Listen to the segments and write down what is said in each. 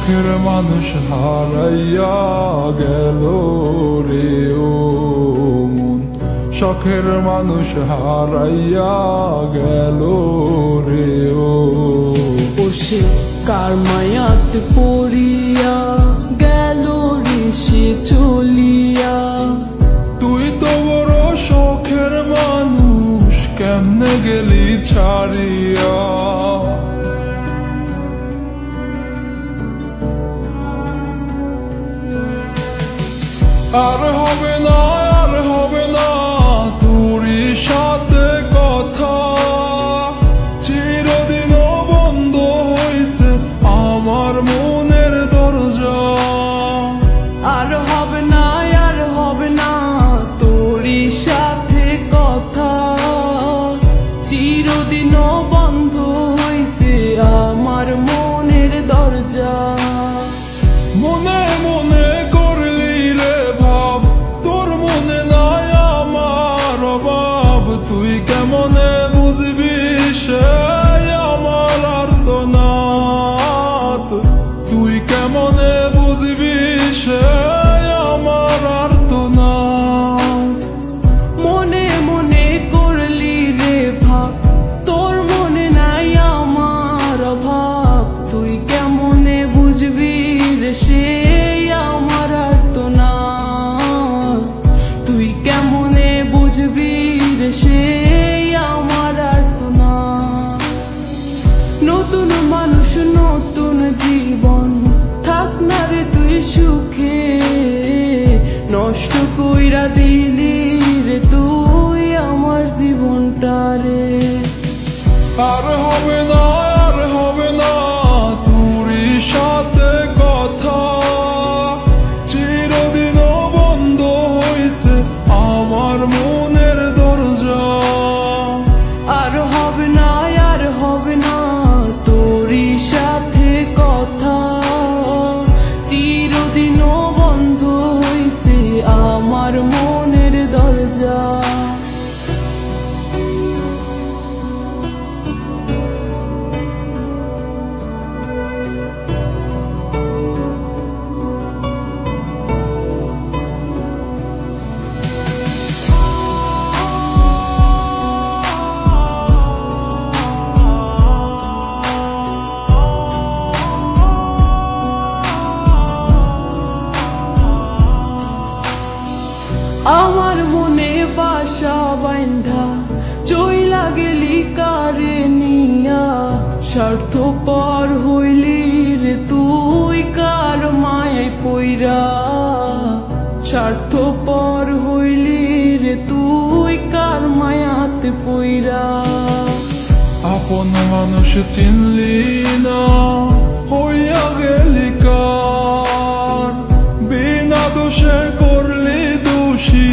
শখের মানুষ হারাইয়া গেল রে ও মন, শখের মানুষ হারাইয়া গেল রে ও। সে কার মায়াত পড়িয়া গেল রে সে চলিয়া। তুই তো বড় শখের মানুষ, কেমনে গেলি ছাড়িয়া। আর হবে না, আর হবে না তোরই সাথে কথা, চিরদিনও বন্ধ হইছে আমার মনের দরজা। আর হবে না, আর হবে না তোরই সাথে কথা, চিরদিনও বন্ধ হইছে আমার মনের দরজা। মনে মনে করলি রে ভাব, তোর মনে নাই আমার অভাব। তুই কেমনে বুঝবি সে আমার আর্তনাদ, তুই কেমনে বুঝবি সে আমার আর্তনাদ। মনে মনে করলি রে ভাব, তোর মনে নাই আমার অভাব। তুই কেমনে বুঝবি রে সে আমার আর্তনাদ, তুই কেমনে বুঝবি রে সে আমার আর্তনাদ। নতুন মানুষ নতুন জীবন, থাক না রে তুই সুখে, নষ্ট কইরা দিলি রে তুই আমার জীবনটা রে। আর হবে না, আর হবে না তোরই সাথে কথা, চিরদিনও বন্ধ হইছে আমার মনের দরজা। আর হবে না, আর হবে না তোরই সাথে কথা, চিরদিনও বন্ধ হইছে আমার মনের দরজা। আমার মনে বাসা বাইন্ধা চইলা গেলি কারে নিয়া, স্বার্থপর হইলি রে তুই কার মায়ায় পইরা। স্বার্থপর হইলি রে তুই কার মায়াতে পইরা। আপন মানুষ চিনলি না, হইয়া গেলি কার, বিনা দোষে করলি দোষী,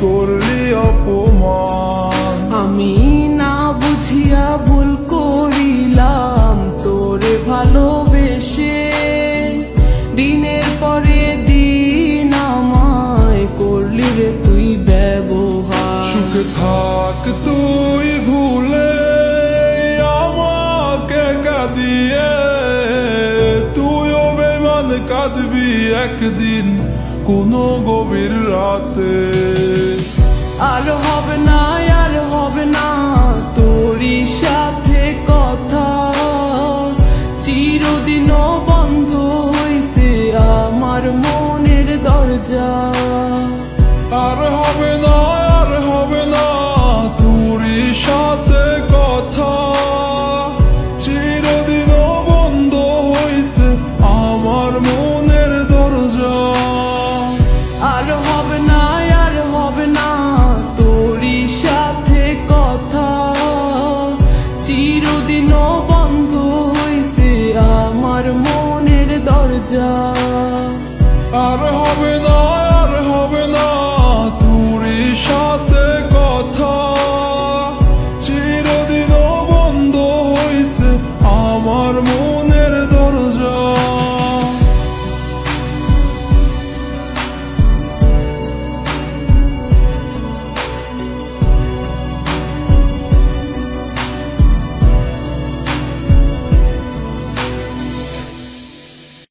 করলি অপমান। আমি না বুঝিয়া ভুল করিলাম তোরে ভালোবেসে, দিনের পরে দিন আমায় করলি রে তুই ব্যবহার। সুখে থাক তুই ভুলে আমাকে কাঁদিয়ে, তুইও বেমান কাঁদবি একদিন কোনো গভীর রাতে। আর হবে না, আর হবে না তোরই সাথে কথা, চিরদিনও বন্ধ হইছে আমার মনের দরজা। আর হবে না, আর হবে না তোরই সাথে কথা, চিরদিনও বন্ধ হইছে আমার মনের দরজা। আর হবে না, আর হবে না তোরই সাথে কথা, চিরদিনও বন্ধ হইছে আমার মনের দরজা। আর হবে না।